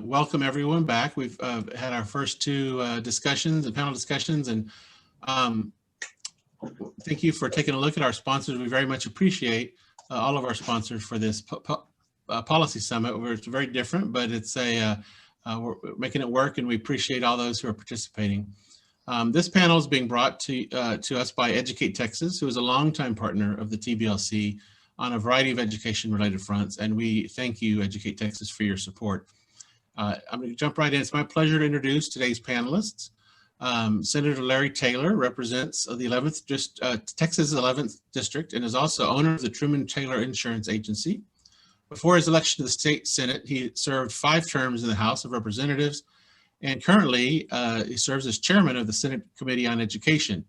welcome everyone back. We've had our first two discussions and panel discussions, and thank you for taking a look at our sponsors. We very much appreciate all of our sponsors for this policy summit, where it's very different, but it's we're making it work, and we appreciate all those who are participating. This panel is being brought to us by Educate Texas, who is a longtime partner of the TBLC on a variety of education-related fronts, and we thank you, Educate Texas, for your support. I'm going to jump right in. It's my pleasure to introduce today's panelists. Senator Larry Taylor represents the Texas 11th District and is also owner of the Truman Taylor Insurance Agency. Before his election to the state Senate, he served 5 terms in the House of Representatives, and currently he serves as chairman of the Senate Committee on Education.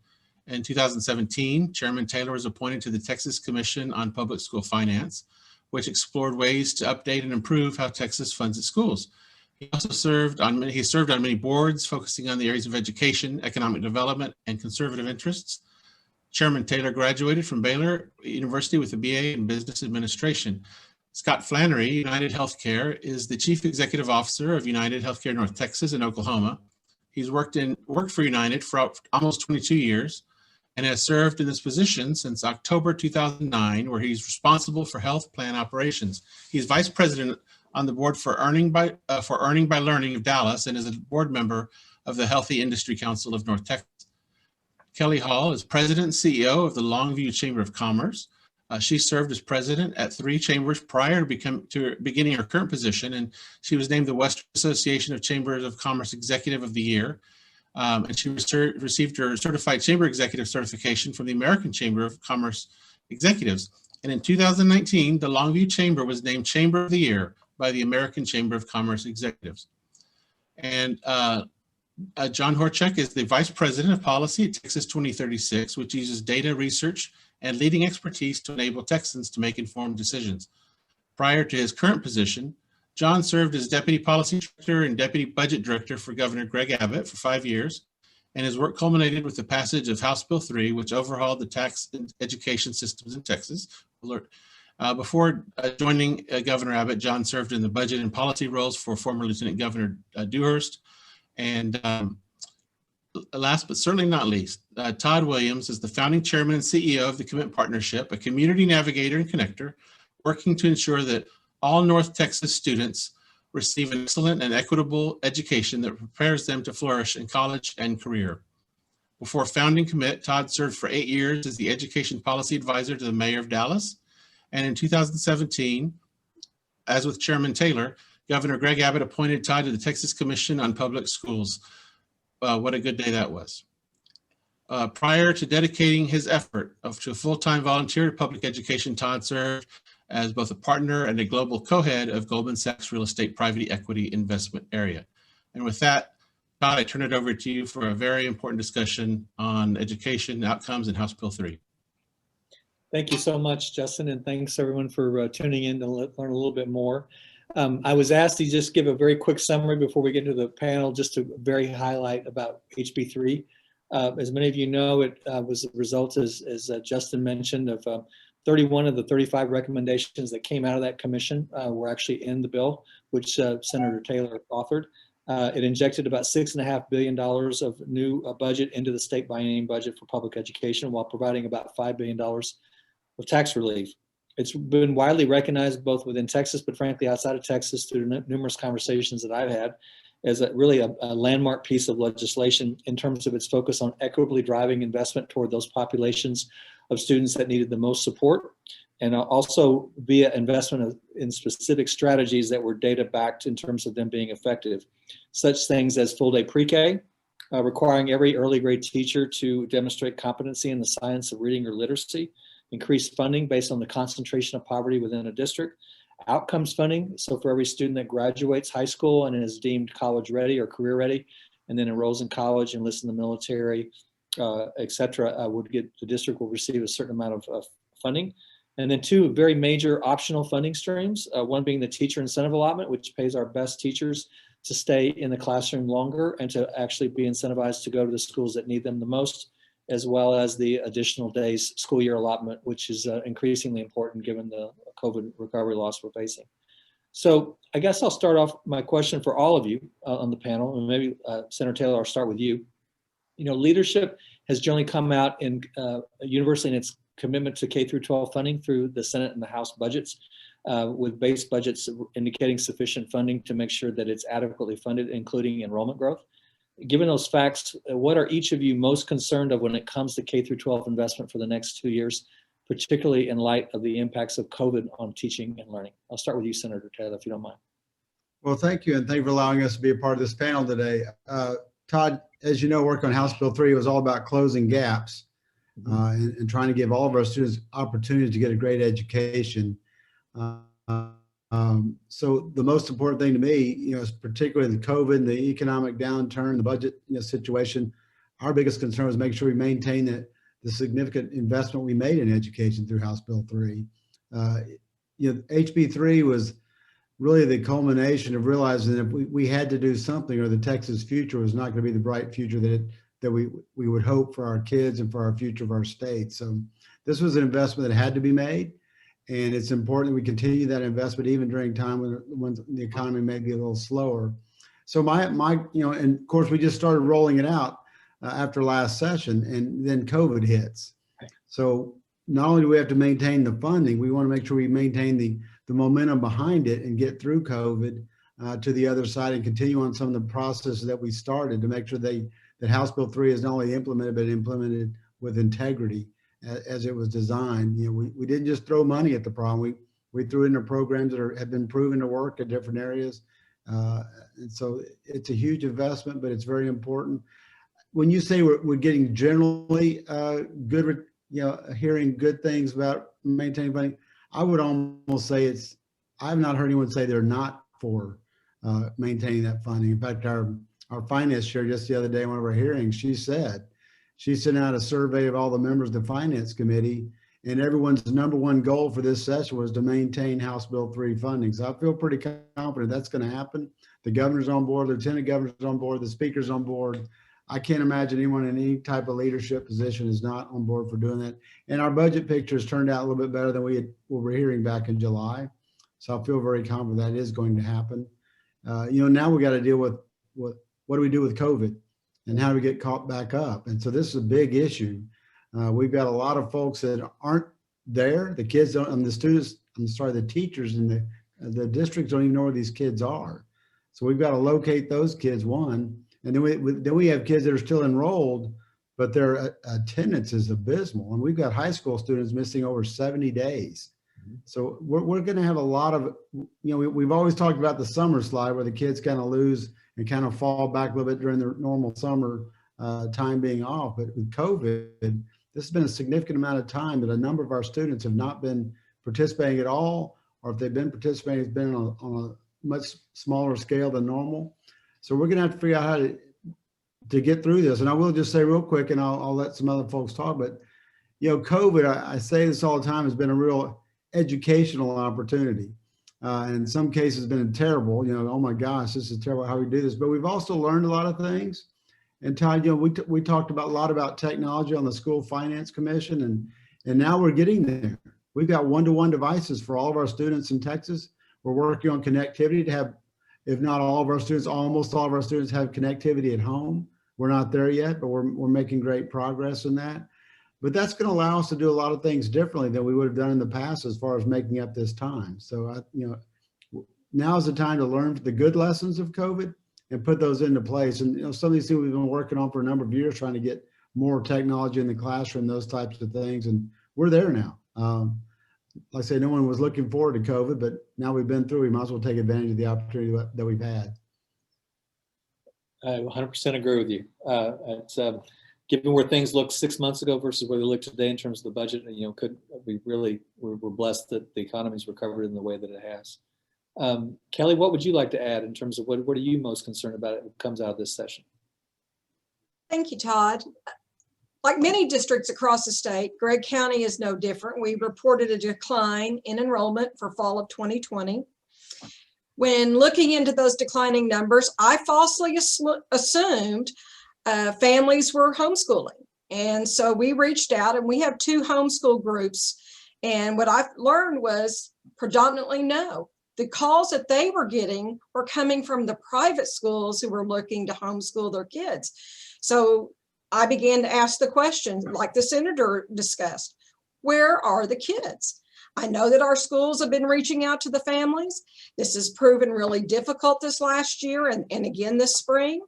In 2017, Chairman Taylor was appointed to the Texas Commission on Public School Finance, which explored ways to update and improve how Texas funds its schools. He also served on many boards focusing on the areas of education, economic development, and conservative interests. Chairman Taylor graduated from Baylor University with a BA in Business Administration. Scott Flannery, United Healthcare, is the Chief Executive Officer of United Healthcare North Texas in Oklahoma. He's worked for United for almost 22 years and has served in this position since October 2009, where he's responsible for health plan operations. He's Vice President on the board for Earning by Learning of Dallas and is a board member of the Healthy Industry Council of North Texas. Kelly Hall is President and CEO of the Longview Chamber of Commerce. She served as president at 3 chambers prior to beginning her current position, and she was named the Western Association of Chambers of Commerce Executive of the Year. And she received her Certified Chamber Executive certification from the American Chamber of Commerce Executives. And in 2019, the Longview Chamber was named Chamber of the Year by the American Chamber of Commerce Executives. And John Horchak is the Vice President of Policy at Texas 2036, which uses data research and leading expertise to enable Texans to make informed decisions. Prior to his current position, John served as Deputy Policy Director and Deputy Budget Director for Governor Greg Abbott for 5 years, and his work culminated with the passage of House Bill 3, which overhauled the tax and education systems in Texas. Before joining Governor Abbott, John served in the budget and policy roles for former Lieutenant Governor Dewhurst. And last but certainly not least, Todd Williams is the founding chairman and CEO of the Commit Partnership, a community navigator and connector, working to ensure that all North Texas students receive an excellent and equitable education that prepares them to flourish in college and career. Before founding Commit, Todd served for 8 years as the education policy advisor to the mayor of Dallas. And in 2017, as with Chairman Taylor, Governor Greg Abbott appointed Todd to the Texas Commission on Public Schools. What a good day that was. Prior to dedicating his effort to a full-time volunteer to public education, Todd served as both a partner and a global co-head of Goldman Sachs Real Estate Private Equity Investment Area. And with that, Todd, I turn it over to you for a very important discussion on education outcomes and House Bill 3. Thank you so much, Justin, and thanks everyone for tuning in to learn a little bit more. I was asked to just give a very quick summary before we get into the panel, just to very highlight about HB 3. As many of you know, it was the result, as Justin mentioned, of 31 of the 35 recommendations that came out of that commission were actually in the bill, which Senator Taylor authored. It injected about $6.5 billion of new budget into the state biennium budget for public education, while providing about $5 billion of tax relief. It's been widely recognized both within Texas, but frankly outside of Texas, through numerous conversations that I've had, as really a landmark piece of legislation in terms of its focus on equitably driving investment toward those populations of students that needed the most support, and also via investment in specific strategies that were data backed in terms of them being effective. Such things as full day pre-K, requiring every early grade teacher to demonstrate competency in the science of reading or literacy, increased funding based on the concentration of poverty within a district, outcomes funding, so for every student that graduates high school and is deemed college ready or career ready, and then enrolls in college, enlists in the military, et cetera, the district will receive a certain amount of funding. And then 2 very major optional funding streams, one being the teacher incentive allotment, which pays our best teachers to stay in the classroom longer and to actually be incentivized to go to the schools that need them the most, as well as the additional days school year allotment, which is increasingly important given the COVID recovery loss we're facing. So I guess I'll start off my question for all of you on the panel, and maybe Senator Taylor, I'll start with you. You know, leadership has generally come out in universally in its commitment to K through 12 funding through the Senate and the House budgets, with base budgets indicating sufficient funding to make sure that it's adequately funded, including enrollment growth. Given those facts, what are each of you most concerned of when it comes to K through 12 investment for the next 2 years, particularly in light of the impacts of COVID on teaching and learning? I'll start with you, Senator Taylor, if you don't mind. Well, thank you, and thank you for allowing us to be a part of this panel today. Todd, as you know, work on House Bill 3 was all about closing gaps and trying to give all of our students opportunities to get a great education. So the most important thing to me, you know, is particularly the COVID and the economic downturn, the budget situation. Our biggest concern was make sure we maintain the significant investment we made in education through House Bill 3. You know, HB 3 was really the culmination of realizing that we had to do something, or the Texas future was not going to be the bright future that we would hope for our kids and for our future of our state. So this was an investment that had to be made, and it's important that we continue that investment even during time when the economy may be a little slower. So my you know, and of course we just started rolling it out after last session, and then COVID hits. So not only do we have to maintain the funding, we want to make sure we maintain the momentum behind it and get through COVID to the other side and continue on some of the processes that we started to make sure that House Bill 3 is not only implemented, but implemented with integrity as it was designed. You know, we didn't just throw money at the problem. We threw into programs that have been proven to work in different areas. And so it's a huge investment, but it's very important. When you say we're getting generally good, you know, hearing good things about maintaining funding, I would almost say I've not heard anyone say they're not for maintaining that funding. In fact, our finance chair just the other day in one of our hearings, she sent out a survey of all the members of the finance committee, and everyone's number one goal for this session was to maintain House Bill 3 funding. So I feel pretty confident that's going to happen. The governor's on board, the lieutenant governor's on board, the speaker's on board. I can't imagine anyone in any type of leadership position is not on board for doing that. And our budget picture has turned out a little bit better than we were hearing back in July. So I feel very confident that is going to happen. You know, now we got to deal with what do we do with COVID and how do we get caught back up? And so this is a big issue. We've got a lot of folks that aren't there. The kids don't, and the students, the teachers and the districts don't even know where these kids are. So we've got to locate those kids, one. And then we have kids that are still enrolled, but their attendance is abysmal. And we've got high school students missing over 70 days. So we're going to have a lot of, you know, we've always talked about the summer slide where the kids kind of lose and kind of fall back a little bit during their normal summer time being off. But with COVID, this has been a significant amount of time that a number of our students have not been participating at all, or if they've been participating, it's been on a much smaller scale than normal. So we're going to have to figure out how to get through this. And I will just say real quick, and I'll let some other folks talk, but, you know, COVID, I say this all the time, has been a real educational opportunity. In some cases been terrible, you know, oh my gosh, this is terrible how we do this. But we've also learned a lot of things. And Todd, you know, we talked a lot about technology on the School Finance Commission, and now we're getting there. We've got one-to-one devices for all of our students in Texas. We're working on connectivity to have, if not all of our students, almost all of our students have connectivity at home. We're not there yet, but we're making great progress in that. But that's going to allow us to do a lot of things differently than we would have done in the past as far as making up this time. So, you know, now is the time to learn the good lessons of COVID and put those into place. And, you know, some of these things we've been working on for a number of years, trying to get more technology in the classroom, those types of things. And we're there now. Like I say, no one was looking forward to COVID, but now we've been through, we might as well take advantage of the opportunity that we've had. I 100% agree with you. It's given where things looked 6 months ago versus where they look today in terms of the budget, you know, we're blessed that the economy's recovered in the way that it has. Kelly, what would you like to add in terms of what are you most concerned about that comes out of this session? Thank you, Todd. Like many districts across the state, Gregg County is no different. We reported a decline in enrollment for fall of 2020. When looking into those declining numbers, I falsely assumed families were homeschooling. And so we reached out, and we have 2 homeschool groups. And what I've learned was predominantly no. The calls that they were getting were coming from the private schools who were looking to homeschool their kids. So I began to ask the question, like the senator discussed, where are the kids? I know that our schools have been reaching out to the families. This has proven really difficult this last year and again this spring.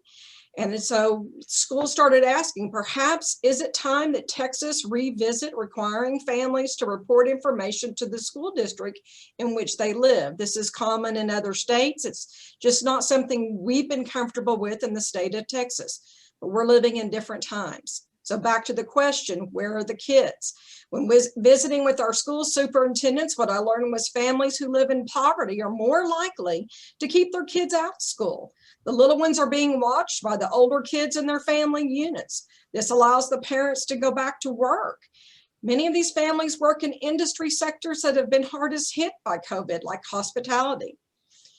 And so schools started asking, perhaps is it time that Texas revisit requiring families to report information to the school district in which they live? This is common in other states. It's just not something we've been comfortable with in the state of Texas, but we're living in different times. So back to the question, where are the kids? When visiting with our school superintendents, what I learned was families who live in poverty are more likely to keep their kids out of school. The little ones are being watched by the older kids in their family units. This allows the parents to go back to work. Many of these families work in industry sectors that have been hardest hit by COVID, like hospitality.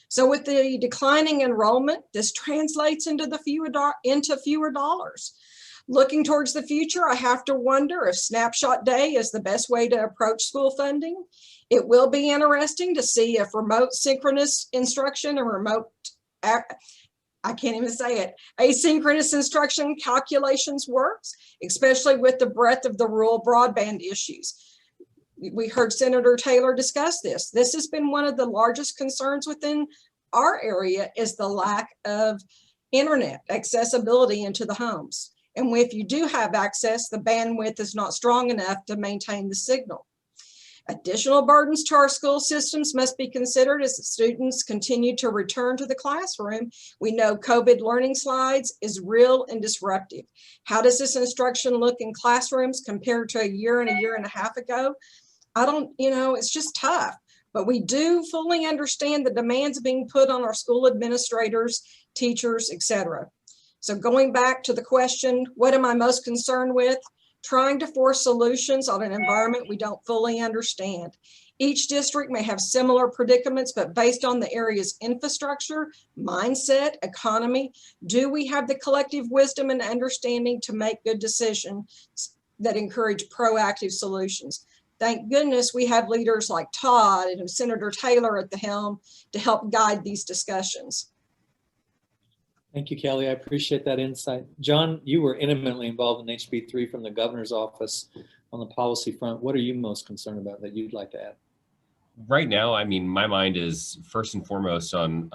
So with the declining enrollment, this translates into fewer dollars. Looking towards the future, I have to wonder if Snapshot Day is the best way to approach school funding. It will be interesting to see if remote synchronous instruction and asynchronous instruction calculations works, especially with the breadth of the rural broadband issues. We heard Senator Taylor discuss this. This has been one of the largest concerns within our area, is the lack of internet accessibility into the homes. And if you do have access, the bandwidth is not strong enough to maintain the signal. Additional burdens to our school systems must be considered as the students continue to return to the classroom. We know COVID learning slides is real and disruptive. How does this instruction look in classrooms compared to a year and a half ago? It's just tough. But we do fully understand the demands being put on our school administrators, teachers, etc. So going back to the question, what am I most concerned with? Trying to force solutions on an environment we don't fully understand. Each district may have similar predicaments, but based on the area's infrastructure, mindset, economy, do we have the collective wisdom and understanding to make good decisions that encourage proactive solutions? Thank goodness we have leaders like Todd and Senator Taylor at the helm to help guide these discussions. Thank you, Kelly. I appreciate that insight. John, you were intimately involved in HB3 from the governor's office on the policy front. What are you most concerned about that you'd like to add? Right now, I mean, my mind is first and foremost on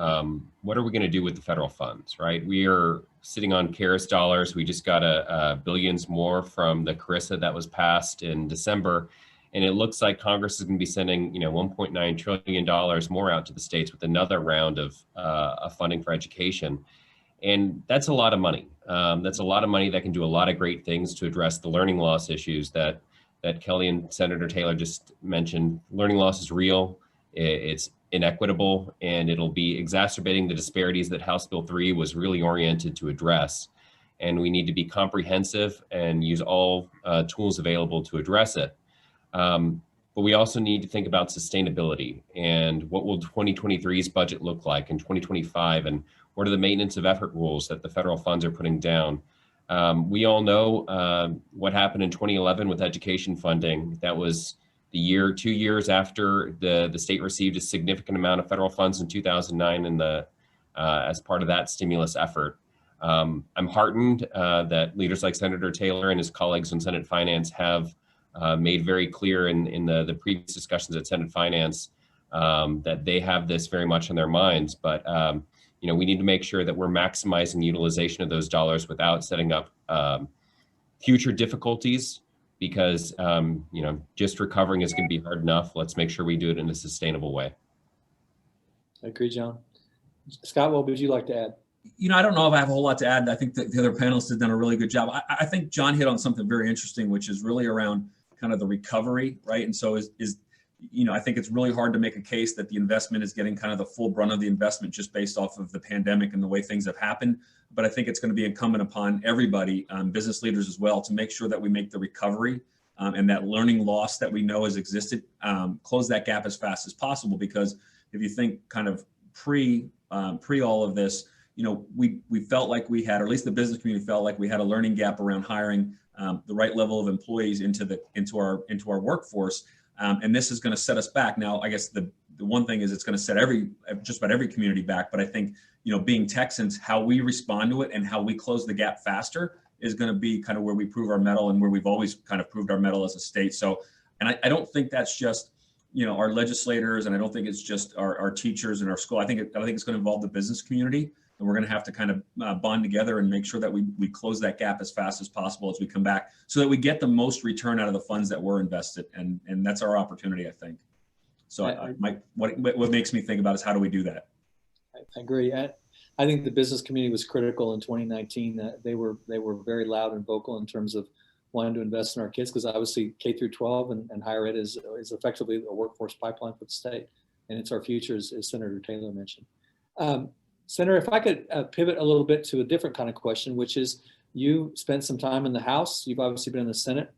what are we going to do with the federal funds, right? We are sitting on CARES dollars. We just got billions more from the CARISA that was passed in December. And it looks like Congress is going to be sending, $1.9 trillion more out to the states with another round of funding for education. And that's a lot of money. That's a lot of money that can do a lot of great things to address the learning loss issues that Kelly and Senator Taylor just mentioned. Learning loss is real, it's inequitable, and it'll be exacerbating the disparities that House Bill 3 was really oriented to address. And we need to be comprehensive and use all tools available to address it. But we also need to think about sustainability and what will 2023's budget look like in 2025, and what are the maintenance of effort rules that the federal funds are putting down. We all know what happened in 2011 with education funding. That was the 2 years after the state received a significant amount of federal funds in 2009 and as part of that stimulus effort. I'm heartened that leaders like Senator Taylor and his colleagues in Senate Finance have made very clear in the previous discussions at Senate Finance that they have this very much on their minds. But we need to make sure that we're maximizing the utilization of those dollars without setting up future difficulties, because just recovering is going to be hard enough. Let's make sure we do it in a sustainable way. I agree, John. Scott, what would you like to add? I don't know if I have a whole lot to add. I think that the other panelists have done a really good job. I think John hit on something very interesting, which is really around kind of the recovery, right? And so I think it's really hard to make a case that the investment is getting kind of the full brunt of the investment just based off of the pandemic and the way things have happened. But I think it's going to be incumbent upon everybody, business leaders as well, to make sure that we make the recovery and that learning loss that we know has existed, close that gap as fast as possible. Because if you think kind of pre all of this, we felt like we had, or at least the business community felt like we had a learning gap around hiring the right level of employees into our workforce. And this is going to set us back. Now, I guess the the one thing is it's going to set just about every community back. But I think, being Texans, how we respond to it and how we close the gap faster is going to be kind of where we prove our mettle and where we've always kind of proved our mettle as a state. So, and I don't think that's just, our legislators, and I don't think it's just our teachers in our school. I think it's going to involve the business community, and we're going to have to kind of bond together and make sure that we close that gap as fast as possible as we come back, so that we get the most return out of the funds that were invested, and that's our opportunity, I think. So what makes me think about is how do we do that? I agree. I think the business community was critical in 2019. They were very loud and vocal in terms of wanting to invest in our kids, because obviously K through 12 and higher ed is effectively a workforce pipeline for the state, and it's our future, as Senator Taylor mentioned. Senator, if I could pivot a little bit to a different kind of question, which is, you spent some time in the House. You've obviously been in the Senate.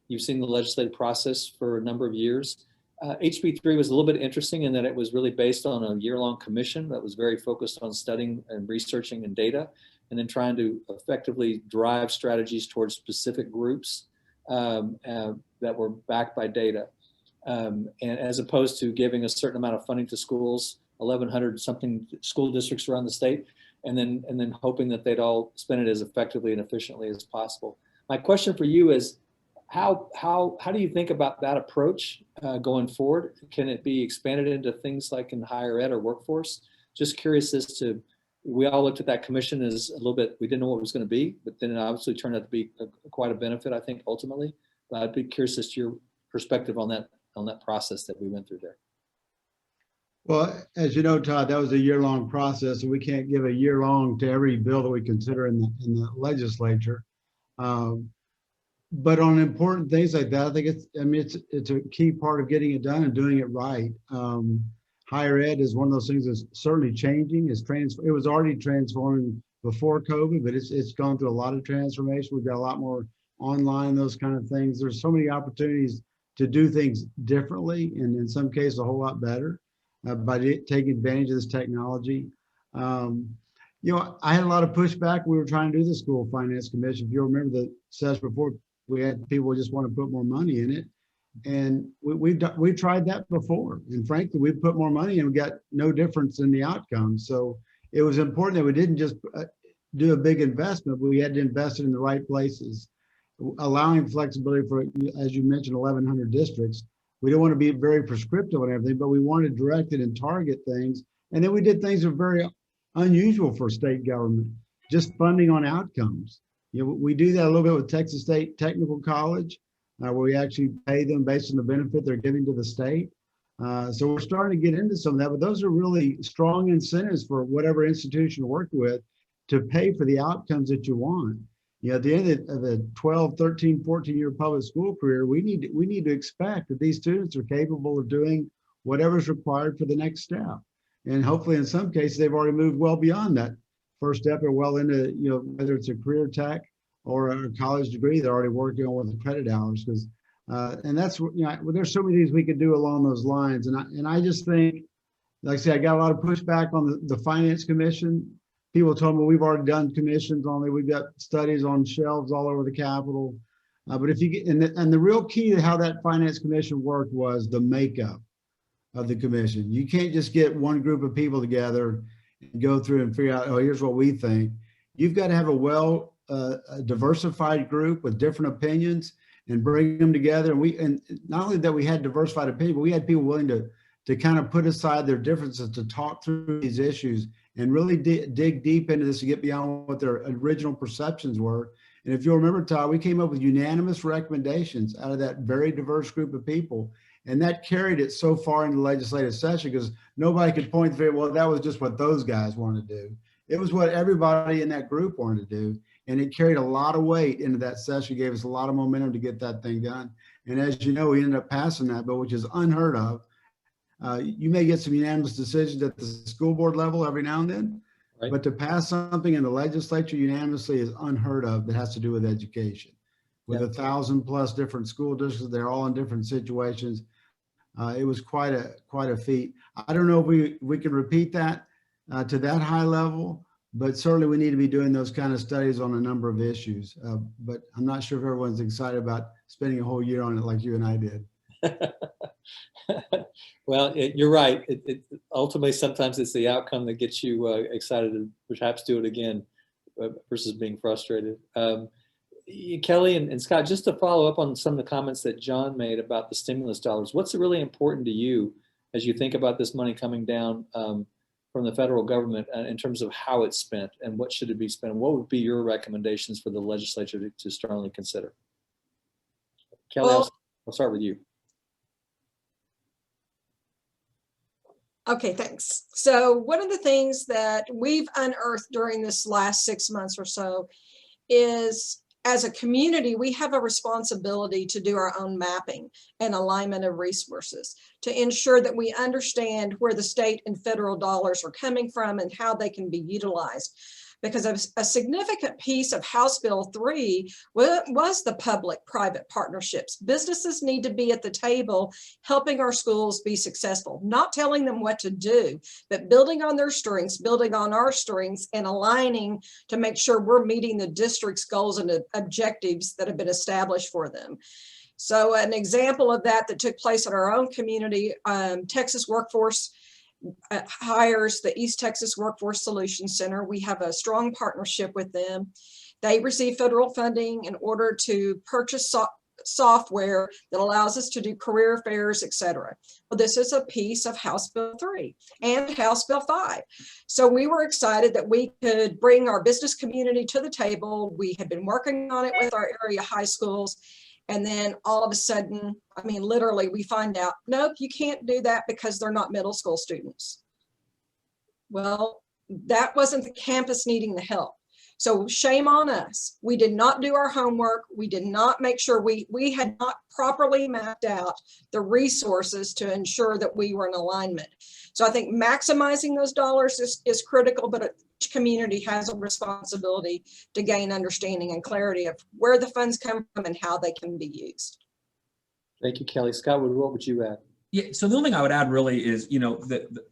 You've seen the legislative process for a number of years. HB 3 was a little bit interesting in that it was really based on a year-long commission that was very focused on studying and researching and data, and then trying to effectively drive strategies towards specific groups that were backed by data. And as opposed to giving a certain amount of funding to schools, 1,100 something school districts around the state, and then hoping that they'd all spend it as effectively and efficiently as possible. My question for you is, how do you think about that approach going forward? Can it be expanded into things like in higher ed or workforce? Just curious as to, we all looked at that commission as a little bit, we didn't know what it was going to be, but then it obviously turned out to be quite a benefit, I think, ultimately. But I'd be curious as to your perspective on that process that we went through there. Well, as you know, Todd, that was a year-long process, and we can't give a year-long to every bill that we consider in the legislature. But on important things like that, I think it's a key part of getting it done and doing it right. Higher ed is one of those things that's certainly changing. It was already transforming before COVID, but it's gone through a lot of transformation. We've got a lot more online, those kind of things. There's so many opportunities to do things differently, and in some cases a whole lot better by taking advantage of this technology. I had a lot of pushback. We were trying to do the school finance commission. If you remember the session before, we had people just want to put more money in it. And we've tried that before. And frankly, we've put more money and we got no difference in the outcome. So it was important that we didn't just do a big investment, but we had to invest it in the right places, allowing flexibility for, as you mentioned, 1,100 districts. We don't want to be very prescriptive on everything, but we want to direct it and target things. And then we did things that are very unusual for state government, just funding on outcomes. We do that a little bit with Texas State Technical College, where we actually pay them based on the benefit they're giving to the state. So we're starting to get into some of that, but those are really strong incentives for whatever institution you work with to pay for the outcomes that you want. At the end of the 12, 13, 14-year public school career, we need to expect that these students are capable of doing whatever's required for the next step. And hopefully in some cases, they've already moved well beyond that first step or well into, whether it's a career tech or a college degree, they're already working on with the credit hours. Because, and that's, there's so many things we could do along those lines. And I just think, like I say, I got a lot of pushback on the Finance Commission. People told me we've already done commissions on it. We've got studies on shelves all over the Capitol. But if you get, and the real key to how that Finance Commission worked was the makeup of the commission. You can't just get one group of people together and go through and figure out, oh, here's what we think. You've got to have a diversified group with different opinions and bring them together. And not only that we had diversified opinions, but we had people willing to kind of put aside their differences to talk through these issues and really dig deep into this to get beyond what their original perceptions were. And if you'll remember, Todd, we came up with unanimous recommendations out of that very diverse group of people. And that carried it so far into the legislative session because nobody could point to it, well, that was just what those guys wanted to do. It was what everybody in that group wanted to do. And it carried a lot of weight into that session, gave us a lot of momentum to get that thing done. And as you know, we ended up passing that bill, which is unheard of. You may get some unanimous decisions at the school board level every now and then, right? But to pass something in the legislature unanimously is unheard of that has to do with education. With 1,000+ different school districts, they're all in different situations. It was quite a feat. I don't know if we can repeat that to that high level, but certainly we need to be doing those kind of studies on a number of issues. But I'm not sure if everyone's excited about spending a whole year on it like you and I did. Well, you're right. Ultimately, sometimes it's the outcome that gets you excited to perhaps do it again versus being frustrated. Kelly and Scott, just to follow up on some of the comments that John made about the stimulus dollars, what's really important to you as you think about this money coming down from the federal government in terms of how it's spent and what should it be spent? What would be your recommendations for the legislature to strongly consider? Kelly, Well, I'll start with you. Okay, thanks. So one of the things that we've unearthed during this last 6 months or so is, as a community, we have a responsibility to do our own mapping and alignment of resources to ensure that we understand where the state and federal dollars are coming from and how they can be utilized. Because a significant piece of House Bill 3 was the public-private partnerships. Businesses need to be at the table helping our schools be successful, not telling them what to do, but building on their strengths, building on our strengths, and aligning to make sure we're meeting the district's goals and objectives that have been established for them. So an example of that took place in our own community, Texas Workforce hires the East Texas Workforce Solutions Center. We have a strong partnership with them. They receive federal funding in order to purchase software that allows us to do career fairs, etc. Well, this is a piece of House Bill 3 and House Bill 5. So we were excited that we could bring our business community to the table. We had been working on it with our area high schools. And then all of a sudden, I mean, literally, we find out, nope, you can't do that because they're not middle school students. Well, that wasn't the campus needing the help. So shame on us. We did not do our homework. We did not make sure we had not properly mapped out the resources to ensure that we were in alignment. So I think maximizing those dollars is critical, but each community has a responsibility to gain understanding and clarity of where the funds come from and how they can be used. Thank you, Kelly. Scott, what would you add? Yeah, so the only thing I would add really is,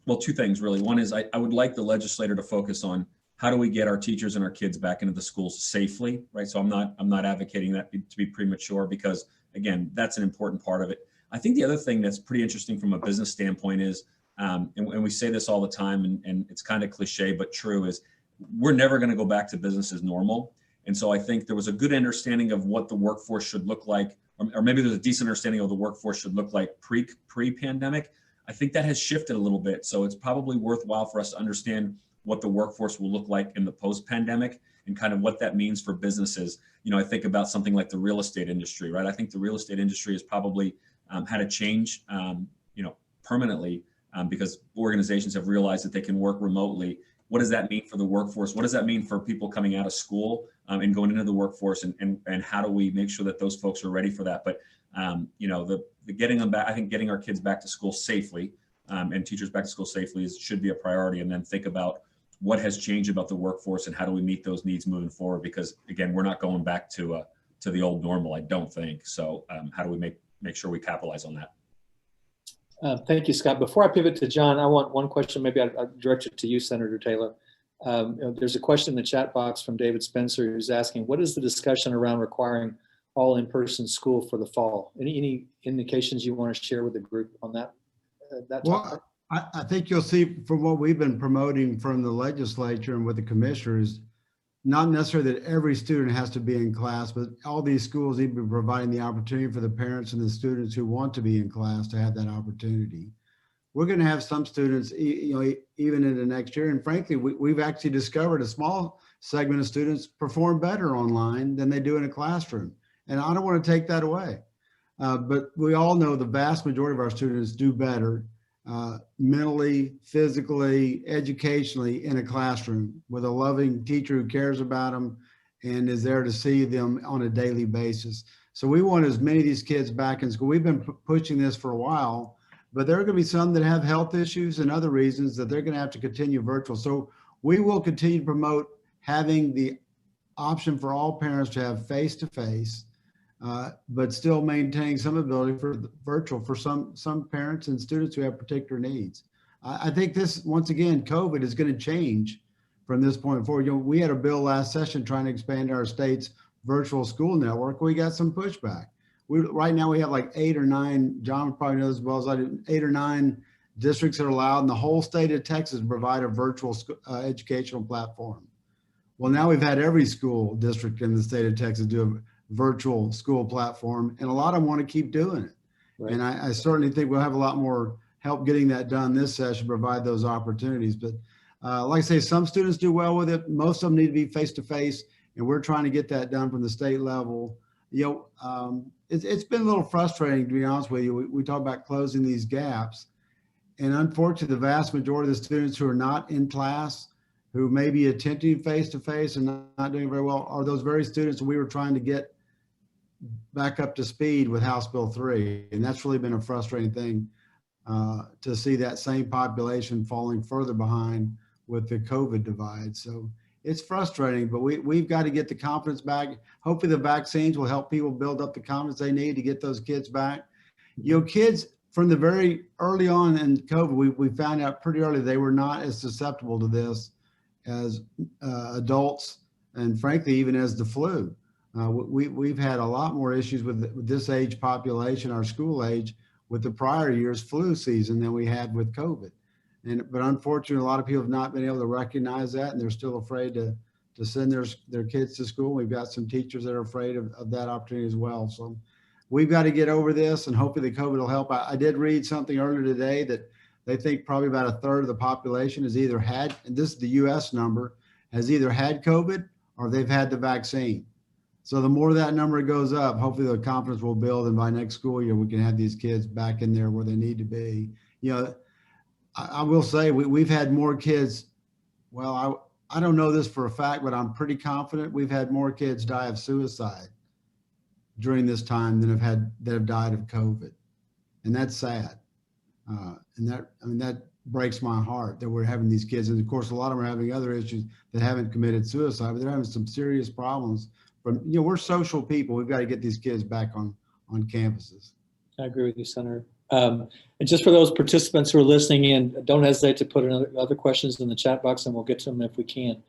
well, two things really. One is I would like the legislator to focus on how do we get our teachers and our kids back into the schools safely, right? So I'm not advocating that to be premature because, again, that's an important part of it. I think the other thing that's pretty interesting from a business standpoint is, and we say this all the time, and it's kind of cliche, but true, is we're never going to go back to business as normal. And so I think there was a good understanding of what the workforce should look like, or maybe there's a decent understanding of the workforce should look like pre-pandemic. I think that has shifted a little bit. So it's probably worthwhile for us to understand what the workforce will look like in the post-pandemic and kind of what that means for businesses. I think about something like the real estate industry, right? I think the real estate industry has probably had a change, permanently because organizations have realized that they can work remotely. What does that mean for the workforce? What does that mean for people coming out of school and going into the workforce? And how do we make sure that those folks are ready for that? But, the getting them back, I think getting our kids back to school safely and teachers back to school safely should be a priority. And then think about what has changed about the workforce and how do we meet those needs moving forward? Because again, we're not going back to the old normal, I don't think. So how do we make sure we capitalize on that? Thank you, Scott. Before I pivot to John, I want one question. Maybe I'll direct it to you, Senator Taylor. There's a question in the chat box from David Spencer who's asking, what is the discussion around requiring all in-person school for the fall? Any indications you want to share with the group on that? Well, I think you'll see from what we've been promoting from the legislature and with the commissioners, not necessarily that every student has to be in class, but all these schools need to be providing the opportunity for the parents and the students who want to be in class to have that opportunity. We're going to have some students, even into next year. And frankly, we've actually discovered a small segment of students perform better online than they do in a classroom. And I don't want to take that away. But we all know the vast majority of our students do better mentally, physically, educationally in a classroom with a loving teacher who cares about them and is there to see them on a daily basis. So we want as many of these kids back in school. We've been pushing this for a while, but there are going to be some that have health issues and other reasons that they're going to have to continue virtual. So we will continue to promote having the option for all parents to have face-to-face, but still maintaining some ability for virtual for some parents and students who have particular needs. I think this, once again, COVID is going to change from this point forward. We had a bill last session trying to expand our state's virtual school network. We got some pushback. right now we have like 8 or 9, John probably knows as well as I do, 8 or 9 districts that are allowed in the whole state of Texas to provide a virtual educational platform. Well, now we've had every school district in the state of Texas do a virtual school platform, and a lot of them want to keep doing it. Right. And I certainly think we'll have a lot more help getting that done this session, provide those opportunities. But like I say, some students do well with it. Most of them need to be face-to-face, and we're trying to get that done from the state level. It's been a little frustrating, to be honest with you. We talk about closing these gaps. And unfortunately, the vast majority of the students who are not in class, who may be attending face-to-face and not doing very well, are those very students we were trying to get back up to speed with House Bill 3. And that's really been a frustrating thing to see that same population falling further behind with the COVID divide. So it's frustrating, but we've got to get the confidence back. Hopefully the vaccines will help people build up the confidence they need to get those kids back. Kids from the very early on in COVID, we found out pretty early they were not as susceptible to this as adults, and frankly, even as the flu. We've had a lot more issues with this age population, our school age, with the prior year's flu season than we had with COVID. But unfortunately, a lot of people have not been able to recognize that, and they're still afraid to send their kids to school. We've got some teachers that are afraid of that opportunity as well. So we've got to get over this, and hopefully the COVID will help. I did read something earlier today that they think probably about a third of the population has either had, and this is the US number, has either had COVID or they've had the vaccine. So the more that number goes up, hopefully the confidence will build, and by next school year, we can have these kids back in there where they need to be. I will say we've had more kids. Well, I don't know this for a fact, but I'm pretty confident we've had more kids die of suicide during this time that have died of COVID. And that's sad. And that breaks my heart that we're having these kids. And of course, a lot of them are having other issues that haven't committed suicide, but they're having some serious problems from, we're social people. We've got to get these kids back on campuses. I agree with you, Senator. And just for those participants who are listening in, don't hesitate to put other questions in the chat box, and we'll get to them if we can.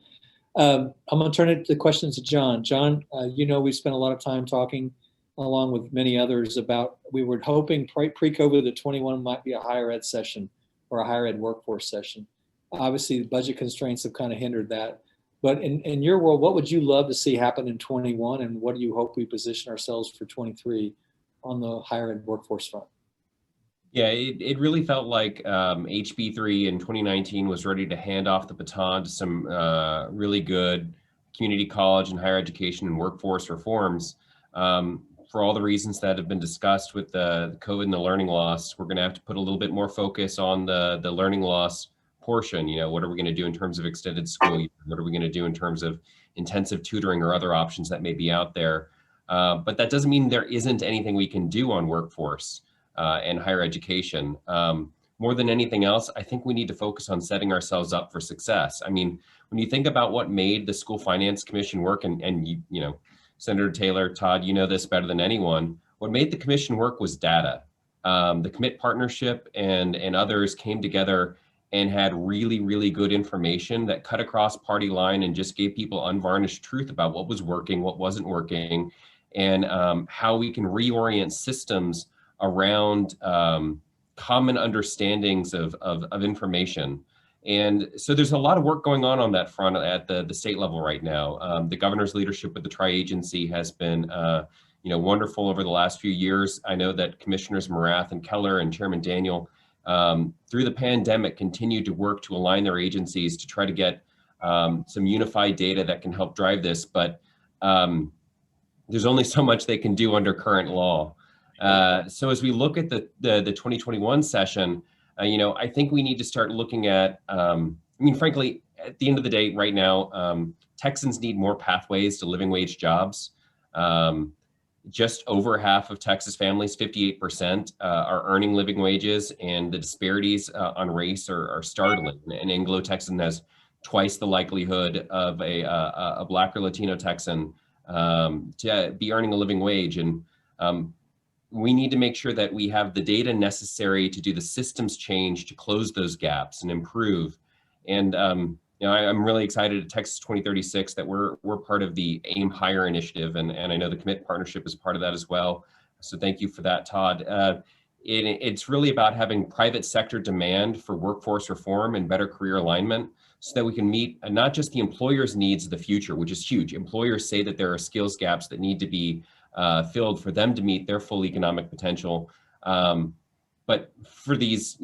I'm going to turn the questions to John. John, we spent a lot of time talking, along with many others, about we were hoping pre-COVID that 21 might be a higher ed session or a higher ed workforce session. Obviously, the budget constraints have kind of hindered that. But in your world, what would you love to see happen in 21, and what do you hope we position ourselves for 23 on the higher ed workforce front? Yeah, it really felt like HB3 in 2019 was ready to hand off the baton to some really good community college and higher education and workforce reforms. For all the reasons that have been discussed with the COVID and the learning loss, we're going to have to put a little bit more focus on the learning loss portion. What are we going to do in terms of extended school year? What are we going to do in terms of intensive tutoring or other options that may be out there? But that doesn't mean there isn't anything we can do on workforce and higher education. More than anything else, I think we need to focus on setting ourselves up for success. I mean, when you think about what made the School Finance Commission work, and Senator Taylor, Todd, you know this better than anyone, what made the commission work was data. The Commit Partnership and others came together and had really, really good information that cut across party line and just gave people unvarnished truth about what was working, what wasn't working, and how we can reorient systems around common understandings of information. And so there's a lot of work going on that front at the state level right now. The governor's leadership with the tri-agency has been wonderful over the last few years. I know that Commissioners Morath and Keller and Chairman Daniel, through the pandemic, continued to work to align their agencies to try to get some unified data that can help drive this. But there's only so much they can do under current law. So as we look at the 2021 session, I think we need to start looking at, frankly, at the end of the day right now, Texans need more pathways to living wage jobs. Just over half of Texas families, 58%, are earning living wages, and the disparities on race are startling. An Anglo-Texan has twice the likelihood of a Black or Latino Texan to be earning a living wage. And we need to make sure that we have the data necessary to do the systems change to close those gaps and improve. And I'm really excited at Texas 2036 that we're part of the AIM Higher initiative, and I know the Commit Partnership is part of that as well. So thank you for that, Todd. It's really about having private sector demand for workforce reform and better career alignment so that we can meet not just the employer's needs of the future, which is huge. Employers say that there are skills gaps that need to be filled for them to meet their full economic potential. But for these,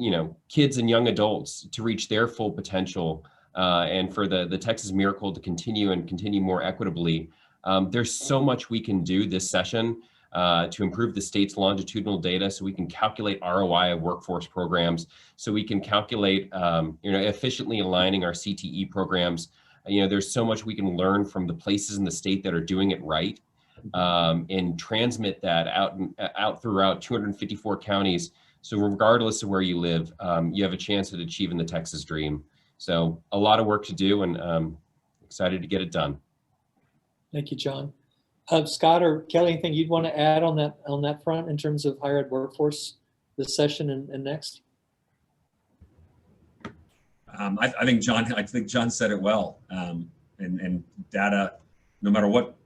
kids and young adults to reach their full potential and for the Texas Miracle to continue more equitably, there's so much we can do this session to improve the state's longitudinal data so we can calculate ROI of workforce programs, so we can calculate, efficiently aligning our CTE programs. There's so much we can learn from the places in the state that are doing it right, and transmit that out throughout 254 counties. So regardless of where you live, you have a chance at achieving the Texas dream. So a lot of work to do, and excited to get it done. Thank you, John. Scott or Kelly, anything you'd want to add on that front in terms of higher ed workforce this session and next? I think John said it well. And data, no matter what,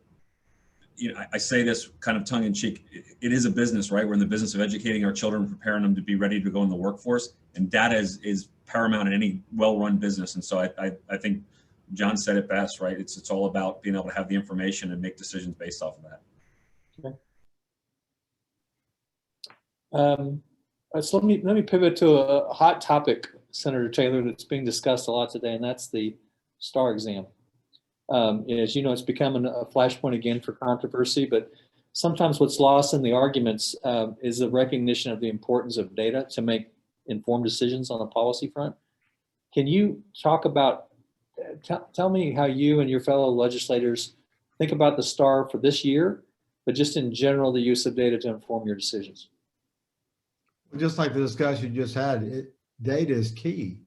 I say this kind of tongue in cheek. It is a business, right? We're in the business of educating our children, preparing them to be ready to go in the workforce, and data is paramount in any well-run business. And so I think John said it best, right? It's all about being able to have the information and make decisions based off of that. Okay. So let me pivot to a hot topic, Senator Taylor, that's being discussed a lot today, and that's the STAR exam. As you know, it's becoming a flashpoint again for controversy, but sometimes what's lost in the arguments is the recognition of the importance of data to make informed decisions on the policy front. Can you talk about, tell me how you and your fellow legislators think about the STAR for this year, but just in general, the use of data to inform your decisions? Just like the discussion you just had, data is key,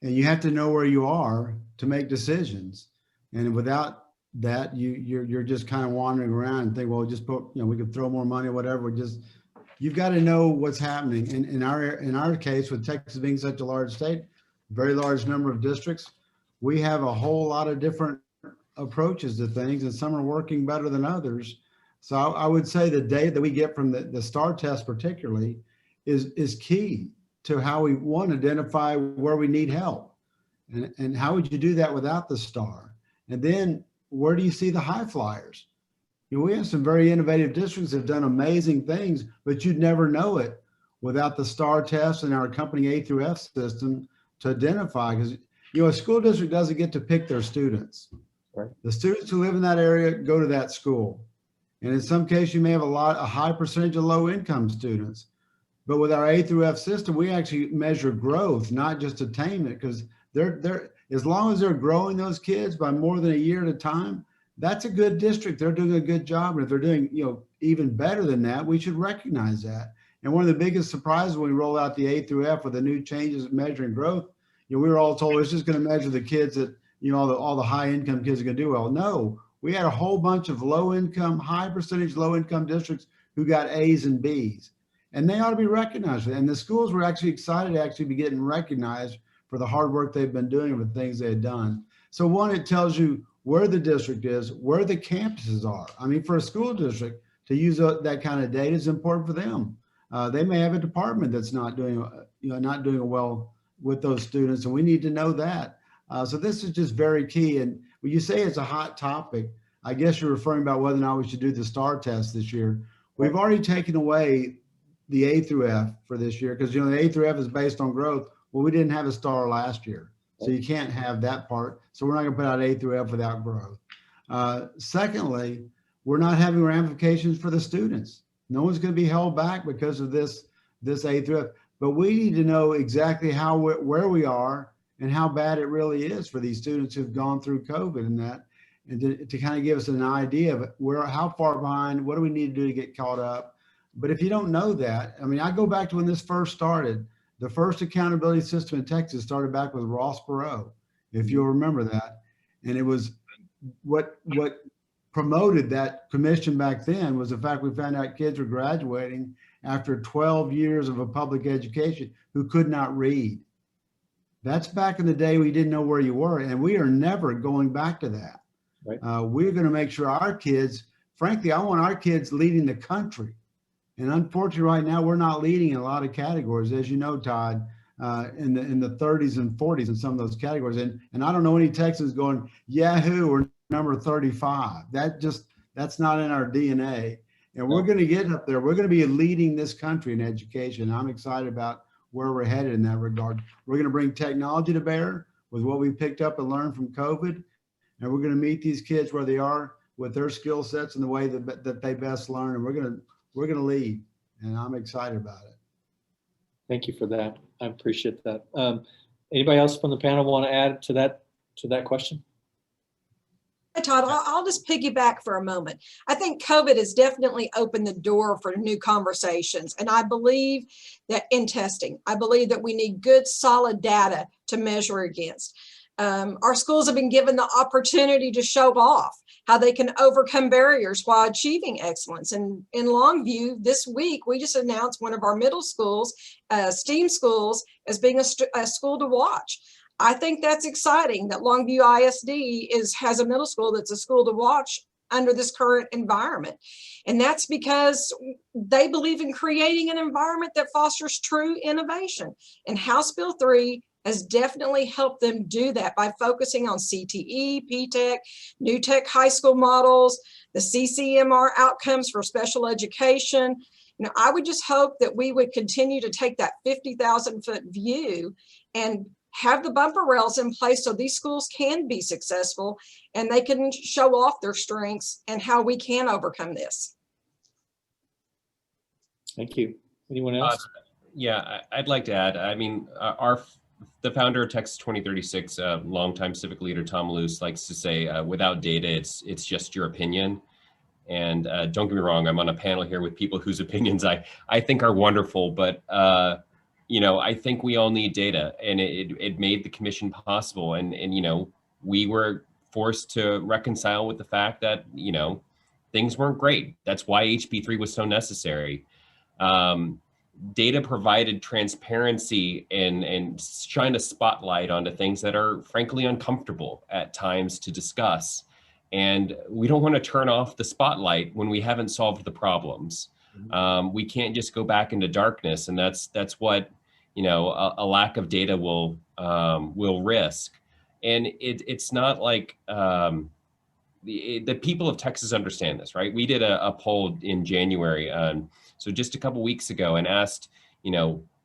and you have to know where you are to make decisions. And without that, you're just kind of wandering around and think, well, just put, we could throw more money or whatever. You've got to know what's happening. And in our case, with Texas being such a large state, very large number of districts, we have a whole lot of different approaches to things, and some are working better than others. So I would say the data that we get from the STAR test particularly is key to how we, one, identify where we need help. And how would you do that without the STAR? And then where do you see the high flyers? We have some very innovative districts that have done amazing things, but you'd never know it without the STAR test and our accompanying A through F system to identify, because a school district doesn't get to pick their students. Right. The students who live in that area go to that school. And in some cases, you may have a high percentage of low income students. But with our A through F system, we actually measure growth, not just attainment, because they're as long as they're growing those kids by more than a year at a time, that's a good district. They're doing a good job. And if they're doing, even better than that, we should recognize that. And one of the biggest surprises when we roll out the A through F with the new changes measuring growth, we were all told it's just going to measure the kids that, all the high income kids are going to do well. No, we had a whole bunch of low income, high percentage low income districts who got A's and B's, and they ought to be recognized. And the schools were actually excited to actually be getting recognized for the hard work they've been doing and the things they had done. So one, it tells you where the district is, where the campuses are. I mean, for a school district to use that kind of data is important for them. They may have a department that's not doing well with those students, and we need to know that. So this is just very key. And when you say it's a hot topic, I guess you're referring about whether or not we should do the STAR test this year. We've already taken away the A through F for this year, because the A through F is based on growth. Well, we didn't have a STAR last year, so you can't have that part. So we're not going to put out A through F without growth. Secondly, we're not having ramifications for the students. No one's going to be held back because of this A through F. But we need to know exactly where we are and how bad it really is for these students who've gone through COVID and to kind of give us an idea of how far behind, what do we need to do to get caught up. But if you don't know that, I mean, I go back to when this first started. The first accountability system in Texas started back with Ross Perot, if you'll remember that. And it was what promoted that commission back then was the fact we found out kids were graduating after 12 years of a public education who could not read. That's back in the day we didn't know where you were, and we are never going back to that. Right. We're going to make sure our kids, frankly, I want our kids leading the country. And unfortunately, right now, we're not leading in a lot of categories, as you know, Todd, in the 30s and 40s in some of those categories. And I don't know any Texans going Yahoo or number 35. That's not in our DNA. And we're going to get up there. We're going to be leading this country in education. I'm excited about where we're headed in that regard. We're going to bring technology to bear with what we picked up and learned from COVID. And we're going to meet these kids where they are with their skill sets and the way that they best learn. And we're going to lead. And I'm excited about it. Thank you for that. I appreciate that. Anybody else from the panel want to add to that question? Hey, Todd, I'll just piggyback for a moment. I think COVID has definitely opened the door for new conversations. And I believe that in testing, I believe that we need good, solid data to measure against. Our schools have been given the opportunity to show off how they can overcome barriers while achieving excellence. And in Longview, this week, we just announced one of our middle schools, STEAM schools, as being a school to watch. I think that's exciting that Longview ISD has a middle school that's a school to watch under this current environment. And that's because they believe in creating an environment that fosters true innovation. And House Bill 3 has definitely helped them do that by focusing on CTE, P-TECH, New Tech high school models, the CCMR outcomes for special education. I would just hope that we would continue to take that 50,000-foot view and have the bumper rails in place so these schools can be successful and they can show off their strengths and how we can overcome this. Thank you. Anyone else? Yeah, I'd like to add, I mean, the founder of Texas 2036, longtime civic leader Tom Luce, likes to say, without data, it's just your opinion. And don't get me wrong, I'm on a panel here with people whose opinions I think are wonderful, but I think we all need data, and it made the commission possible. And we were forced to reconcile with the fact that, things weren't great. That's why HB 3 was so necessary. Data provided transparency and shine a spotlight onto things that are frankly uncomfortable at times to discuss. And we don't want to turn off the spotlight when we haven't solved the problems. We can't just go back into darkness, and that's what a lack of data will risk. And it's not like the people of Texas understand this, right? We did a poll in January, so just a couple weeks ago, and asked,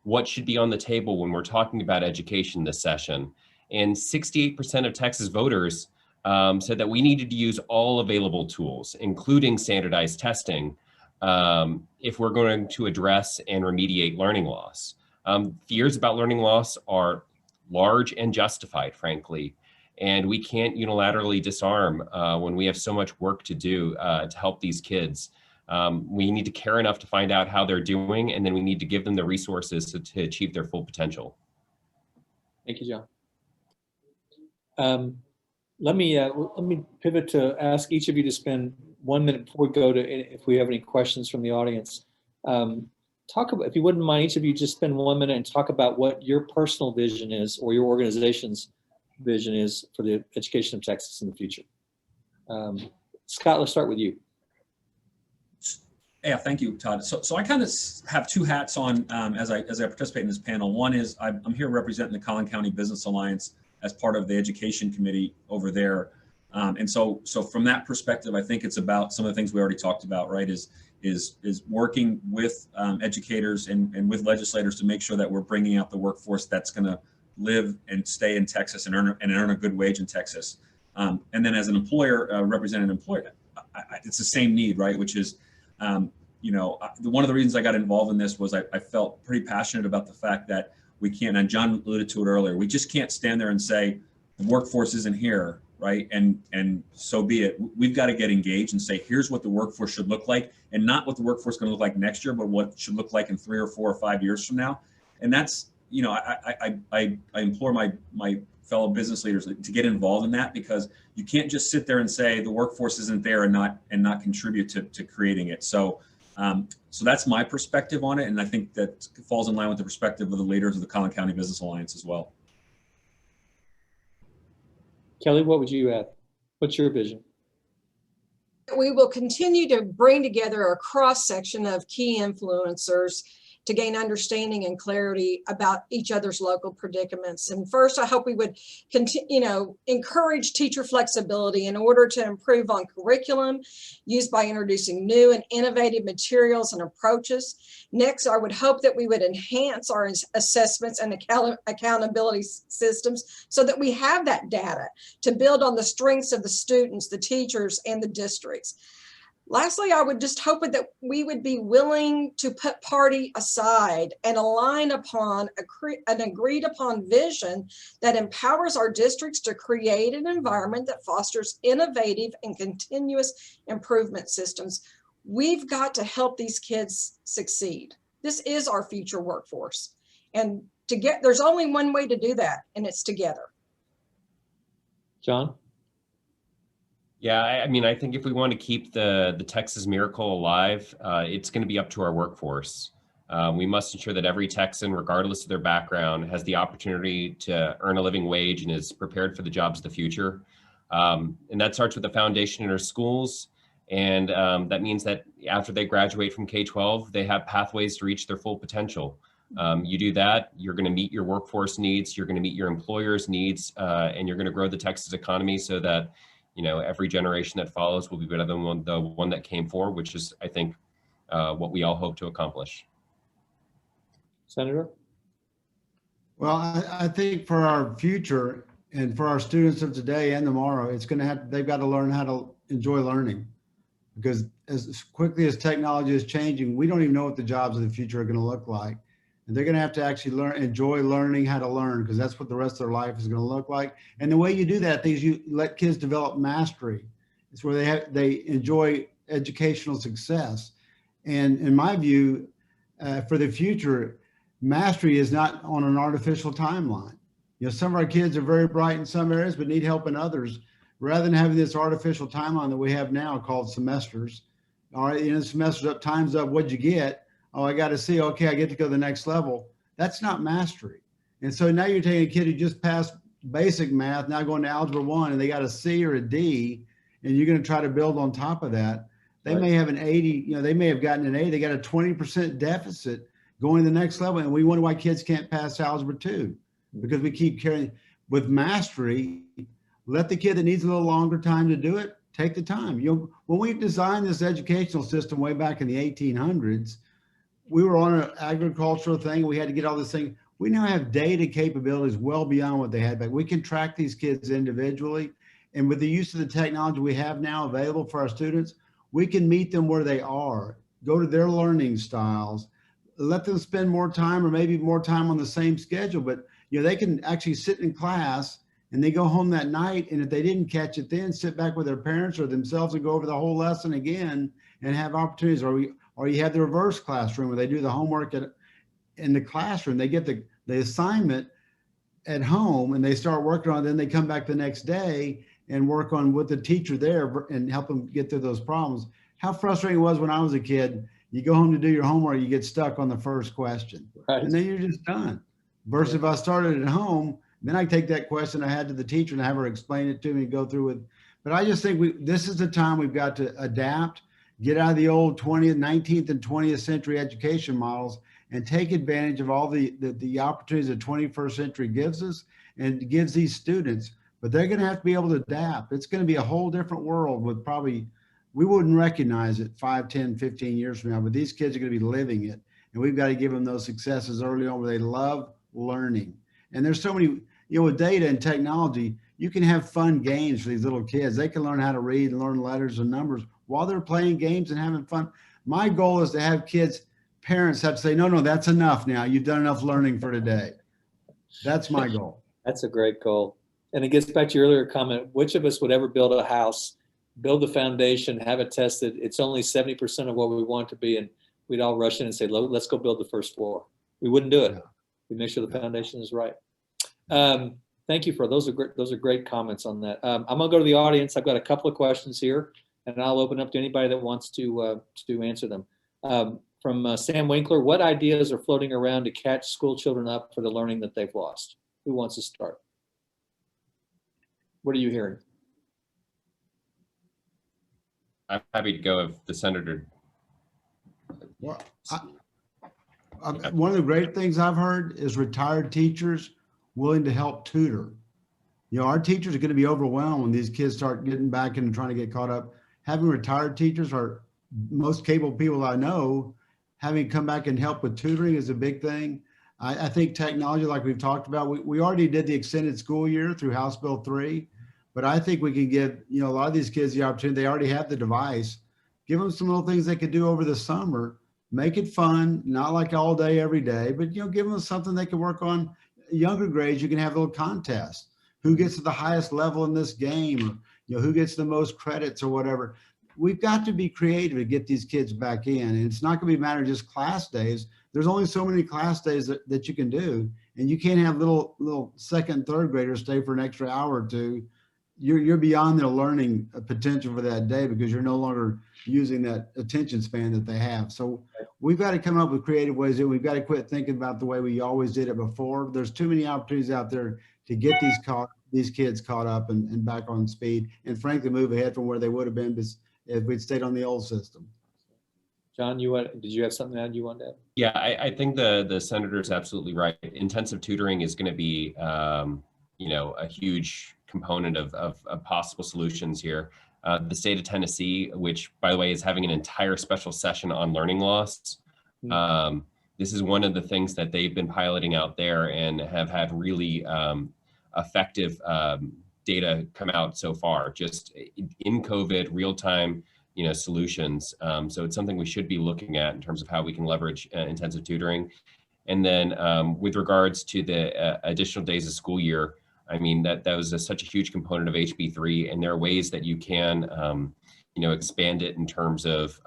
what should be on the table when we're talking about education this session. And 68% of Texas voters said that we needed to use all available tools, including standardized testing, if we're going to address and remediate learning loss. Fears about learning loss are large and justified, frankly, and we can't unilaterally disarm when we have so much work to do to help these kids. We need to care enough to find out how they're doing, and then we need to give them the resources to achieve their full potential. Thank you, John. Let me pivot to ask each of you to spend 1 minute before we go to, if we have any questions from the audience. Talk about, if you wouldn't mind, each of you just spend 1 minute and talk about what your personal vision is, or your organization's vision is, for the education of Texas in the future. Scott, let's start with you. Yeah, thank you, Todd. So I kind of have two hats on as I participate in this panel. One is I'm here representing the Collin County Business Alliance as part of the education committee over there. And so from that perspective, I think it's about some of the things we already talked about, right? Is working with educators and with legislators to make sure that we're bringing out the workforce that's going to live and stay in Texas and earn a good wage in Texas. And then as an employer, representing an employer, it's the same need, right? Which is, one of the reasons I got involved in this was I felt pretty passionate about the fact that we can't, and John alluded to it earlier, we just can't stand there and say the workforce isn't here, right? And so be it. We've got to get engaged and say, here's what the workforce should look like, and not what the workforce is going to look like next year, but what it should look like in 3 or 4 or 5 years from now. And that's, I implore my fellow business leaders to get involved in that, because you can't just sit there and say the workforce isn't there and not contribute to creating it. So that's my perspective on it, and I think that falls in line with the perspective of the leaders of the Collin County Business Alliance as well. Kelly, what would you add? What's your vision? we will continue to bring together a cross-section of key influencers to gain understanding and clarity about each other's local predicaments. And first, I hope we would continue, encourage teacher flexibility in order to improve on curriculum used by introducing new and innovative materials and approaches. Next, I would hope that we would enhance our assessments and accountability systems so that we have that data to build on the strengths of the students, the teachers, and the districts. Lastly, I would just hope that we would be willing to put party aside and align upon an agreed upon vision that empowers our districts to create an environment that fosters innovative and continuous improvement systems. We've got to help these kids succeed. This is our future workforce. And there's only one way to do that, and it's together. John? Yeah, I mean, I think if we want to keep the Texas Miracle alive, it's going to be up to our workforce. We must ensure that every Texan, regardless of their background, has the opportunity to earn a living wage and is prepared for the jobs of the future. And that starts with the foundation in our schools. And that means that after they graduate from K-12, they have pathways to reach their full potential. You do that, you're going to meet your workforce needs, you're going to meet your employer's needs, and you're going to grow the Texas economy so that every generation that follows will be better than the one that came forward, which is, I think, what we all hope to accomplish. Senator? Well, I think for our future and for our students of today and tomorrow, they've got to learn how to enjoy learning, because as quickly as technology is changing, we don't even know what the jobs of the future are going to look like. And they're going to have to actually enjoy learning how to learn, because that's what the rest of their life is going to look like. And the way you do that is you let kids develop mastery. It's where they enjoy educational success. And in my view, for the future, mastery is not on an artificial timeline. Some of our kids are very bright in some areas, but need help in others. Rather than having this artificial timeline that we have now called semesters, all right, semesters up, time's up, what'd you get? Oh, I got to see, okay, I get to go to the next level. That's not mastery. And so now you're taking a kid who just passed basic math, now going to algebra 1, and they got a C or a D, and you're going to try to build on top of that. They may have an 80, they may have gotten an A, they got a 20% deficit going to the next level. And we wonder why kids can't pass algebra 2, because we keep carrying. With mastery, let the kid that needs a little longer time to do it, take the time. When we designed this educational system way back in the 1800s, we were on an agricultural thing. We had to get all this thing. We now have data capabilities well beyond what they had back. We can track these kids individually. And with the use of the technology we have now available for our students, we can meet them where they are, go to their learning styles, let them spend more time or maybe more time on the same schedule. But they can actually sit in class and they go home that night. And if they didn't catch it then, sit back with their parents or themselves and go over the whole lesson again and have opportunities. Or you have the reverse classroom where they do the homework in the classroom. They get the assignment at home and they start working on it. Then they come back the next day and work on with the teacher there and help them get through those problems. How frustrating it was when I was a kid. You go home to do your homework, you get stuck on the first question. Right. And then you're just done. Versus if I started at home, then I take that question I had to the teacher and have her explain it to me and go through it. But I just think this is the time we've got to adapt, get out of the old 19th and 20th century education models and take advantage of all the opportunities the 21st century gives us and gives these students. But they're going to have to be able to adapt. It's going to be a whole different world with probably, we wouldn't recognize it 5, 10, 15 years from now, but these kids are going to be living it. And we've got to give them those successes early on where they love learning. And there's so many, with data and technology, you can have fun games for these little kids. They can learn how to read and learn letters and numbers while they're playing games and having fun. My goal is to have parents have to say, no, that's enough now. You've done enough learning for today. That's my goal. That's a great goal. And it gets back to your earlier comment, which of us would ever build a house, build the foundation, have it tested? It's only 70% of what we want to be. And we'd all rush in and say, let's go build the first floor. We wouldn't do it. We make sure the foundation is right. Thank you for those are great comments on that. I'm gonna go to the audience. I've got a couple of questions here and I'll open up to anybody that wants to answer them. From Sam Winkler, what ideas are floating around to catch school children up for the learning that they've lost? Who wants to start? What are you hearing? I'm happy to go if the senator. Well, one of the great things I've heard is retired teachers willing to help tutor. You know, our teachers are going to be overwhelmed when these kids start getting back and trying to get caught up. Having retired teachers are most capable people I know. Having come back and help with tutoring is a big thing. I think technology, like we've talked about, we already did the extended school year through House Bill 3, but I think we can give, you know, a lot of these kids the opportunity. They already have the device. Give them some little things they could do over the summer. Make it fun, not like all day, every day, but, you know, give them something they can work on. Younger grades, you can have little contests. Who gets to the highest level in this game, or, you know, who gets the most credits or whatever. We've got to be creative to get these kids back in. And it's not going to be a matter of just class days. There's only so many class days that you can do. And you can't have little second, third graders stay for an extra hour or two. You're beyond their learning potential for that day because you're no longer using that attention span that they have. So we've got to come up with creative ways. We've got to quit thinking about the way we always did it before. There's too many opportunities out there to get these kids caught up and back on speed, and frankly move ahead from where they would have been if we'd stayed on the old system. John, did you have something to add you wanted to add? Yeah, I think the senator is absolutely right. Intensive tutoring is going to be, you know, a huge component of possible solutions here. The state of Tennessee, which by the way is having an entire special session on learning loss. This is one of the things that they've been piloting out there and have had really effective data come out so far, just in COVID, real-time, you know, solutions. So it's something we should be looking at in terms of how we can leverage intensive tutoring. And then with regards to the additional days of school year, I mean, that was such a huge component of HB3, and there are ways that you can, you know, expand it in terms of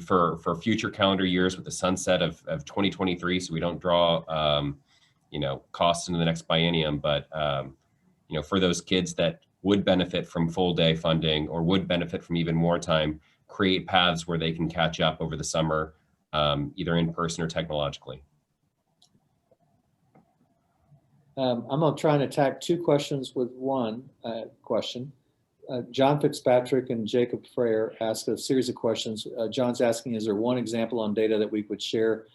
for future calendar years with the sunset of 2023, so we don't draw, you know, costs into the next biennium, but you know, for those kids that would benefit from full day funding or would benefit from even more time, create paths where they can catch up over the summer, either in person or technologically. I'm going to try and attack two questions with one question. John Fitzpatrick and Jacob Freyer asked a series of questions. John's asking, is there one example on data that we could share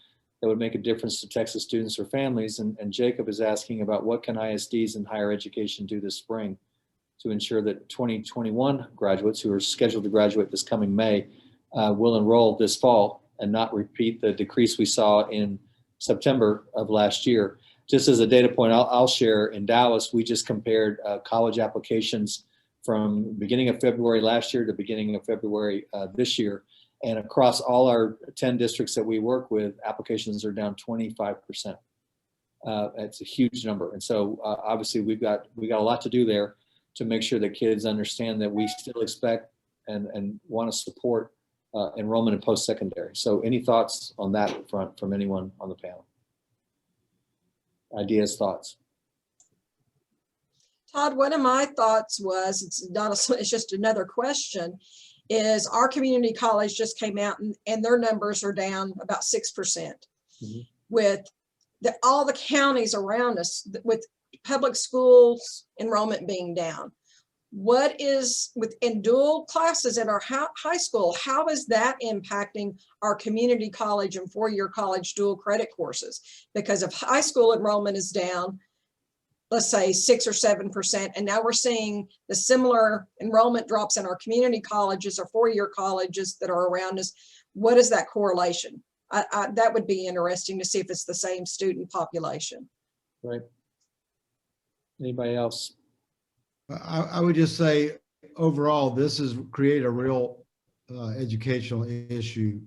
that would make a difference to Texas students or families? And Jacob is asking about what can ISDs and higher education do this spring to ensure that 2021 graduates who are scheduled to graduate this coming May will enroll this fall and not repeat the decrease we saw in September of last year. Just as a data point, I'll share, in Dallas, we just compared college applications from beginning of February last year to beginning of February this year. And across all our 10 districts that we work with, applications are down 25%. It's a huge number. And so obviously we got a lot to do there to make sure that kids understand that we still expect and want to support enrollment in post-secondary. So any thoughts on that front from anyone on the panel? Ideas, thoughts? Todd, one of my thoughts was, it's just another question, is our community college just came out and their numbers are down about 6%. With all the counties around us, with public schools enrollment being down. What is in dual classes at our high school, how is that impacting our community college and four-year college dual credit courses? Because if high school enrollment is down, let's say 6 or 7%, and now we're seeing the similar enrollment drops in our community colleges or four-year colleges that are around us, what is that correlation? That would be interesting to see if it's the same student population. Right. Anybody else? I would just say overall, this has created a real educational issue.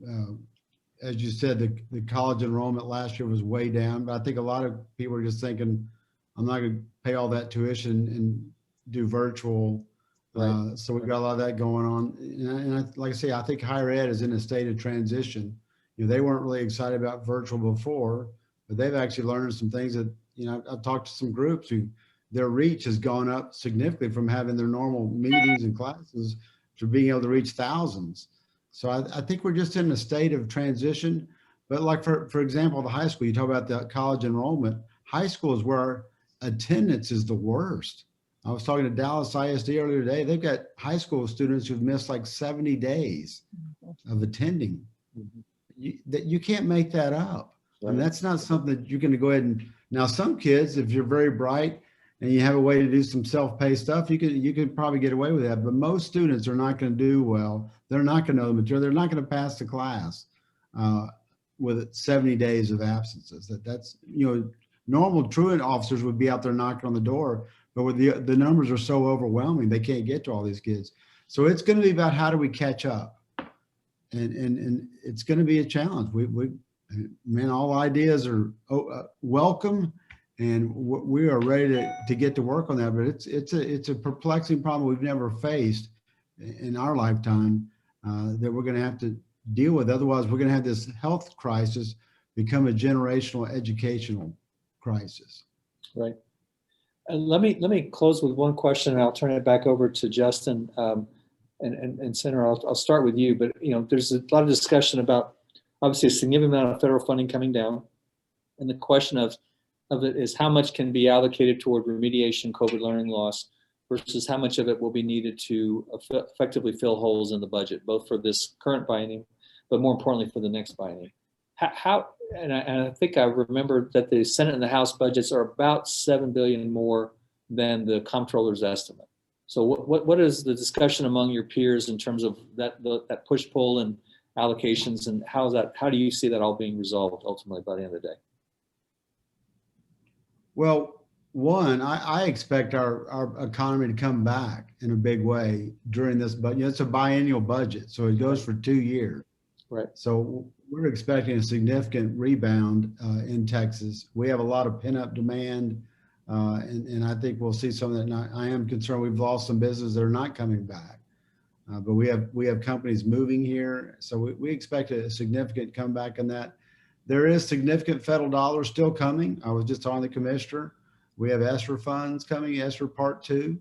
As you said, the college enrollment last year was way down, but I think a lot of people are just thinking, I'm not going to pay all that tuition and do virtual. Right. So we've got a lot of that going on. And like I say, I think higher ed is in a state of transition. You know, they weren't really excited about virtual before, but they've actually learned some things that, you know, I've talked to some groups who their reach has gone up significantly from having their normal meetings and classes to being able to reach thousands. So I think we're just in a state of transition. But like, for example, the high school, you talk about the college enrollment, high school is where attendance is the worst. I was talking to Dallas ISD earlier today. They've got high school students who've missed like 70 days of attending. You can't make that up. And that's not something that you're going to go ahead and, now some kids, if you're very bright and you have a way to do some self-paced stuff, you can probably get away with that. But most students are not going to do well. They're not going to know the material. They're not going to pass the class with 70 days of absences. That's, you know, normal truant officers would be out there knocking on the door, but with the numbers are so overwhelming, they can't get to all these kids. So it's going to be about how do we catch up, and it's going to be a challenge. Man, all ideas are welcome, and we are ready to get to work on that. But it's a perplexing problem we've never faced in our lifetime that we're going to have to deal with. Otherwise, we're going to have this health crisis become a generational educational crisis. Right. And let me close with one question, and I'll turn it back over to Justin and Senator. I'll start with you. But you know, there's a lot of discussion about obviously a significant amount of federal funding coming down, and the question of it is how much can be allocated toward remediation, COVID learning loss, versus how much of it will be needed to effectively fill holes in the budget, both for this current biennium, but more importantly for the next biennium. And I think I remember that the Senate and the House budgets are about $7 billion more than the comptroller's estimate. So what is the discussion among your peers in terms of that push-pull and allocations, and how do you see that all being resolved ultimately by the end of the day? Well, one, I expect our economy to come back in a big way during this budget. You know, it's a biennial budget, so it goes for 2 years. Right. So we're expecting a significant rebound in Texas. We have a lot of pent-up demand, and I think we'll see some of that. And I am concerned we've lost some businesses that are not coming back, but we have companies moving here, so we expect a significant comeback in that. There is significant federal dollars still coming. I was just talking to the commissioner. We have ESSER funds coming, ESSER Part 2,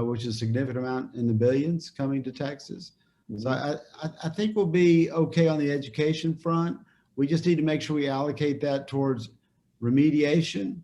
which is a significant amount in the billions coming to Texas. So I think we'll be okay on the education front. We just need to make sure we allocate that towards remediation.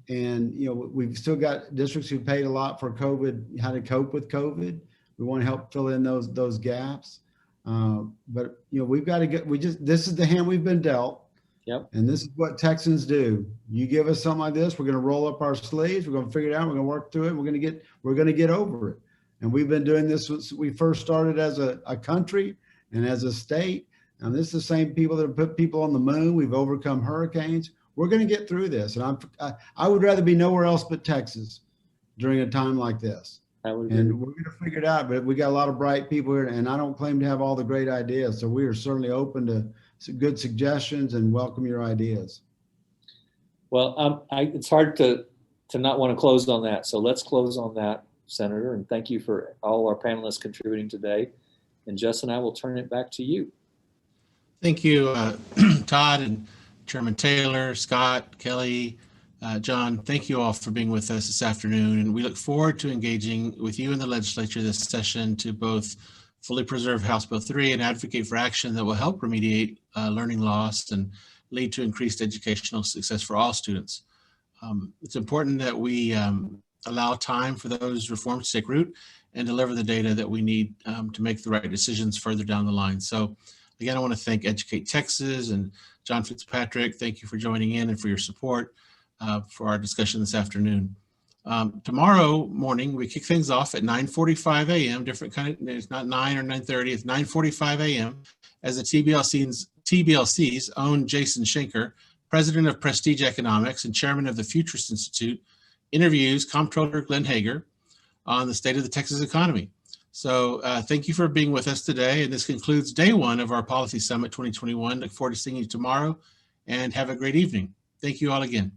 And, you know, we've still got districts who paid a lot for COVID, how to cope with COVID. We want to help fill in those gaps. But, you know, we've got to this is the hand we've been dealt. Yep. And this is what Texans do. You give us something like this, we're going to roll up our sleeves. We're going to figure it out. We're going to work through it. We're going to get over it. And we've been doing this since we first started as a country and as a state. And this is the same people that have put people on the moon. We've overcome hurricanes. We're going to get through this. And I would rather be nowhere else but Texas during a time like this. And we're going to figure it out. But we got a lot of bright people here, and I don't claim to have all the great ideas. So we are certainly open to some good suggestions and welcome your ideas. Well, it's hard to not want to close on that. So let's close on that, Senator, and thank you for all our panelists contributing today. And Justin, I will turn it back to you. Thank you, Todd and Chairman Taylor, Scott, Kelly, John. Thank you all for being with us this afternoon. And we look forward to engaging with you in the legislature this session to both fully preserve House Bill 3 and advocate for action that will help remediate learning loss and lead to increased educational success for all students. It's important that we allow time for those reforms to take root and deliver the data that we need to make the right decisions further down the line. So again, I want to thank Educate Texas and John Fitzpatrick. Thank you for joining in and for your support for our discussion this afternoon. Tomorrow morning, we kick things off at 9:45 a.m. Different kind of, it's not 9 or 9:30, it's 9:45 a.m. as the TBLC's own Jason Schenker, president of Prestige Economics and chairman of the Futurist Institute, interviews Comptroller Glenn Hager on the state of the Texas economy. So thank you for being with us today. And this concludes day one of our Policy Summit 2021. Look forward to seeing you tomorrow and have a great evening. Thank you all again.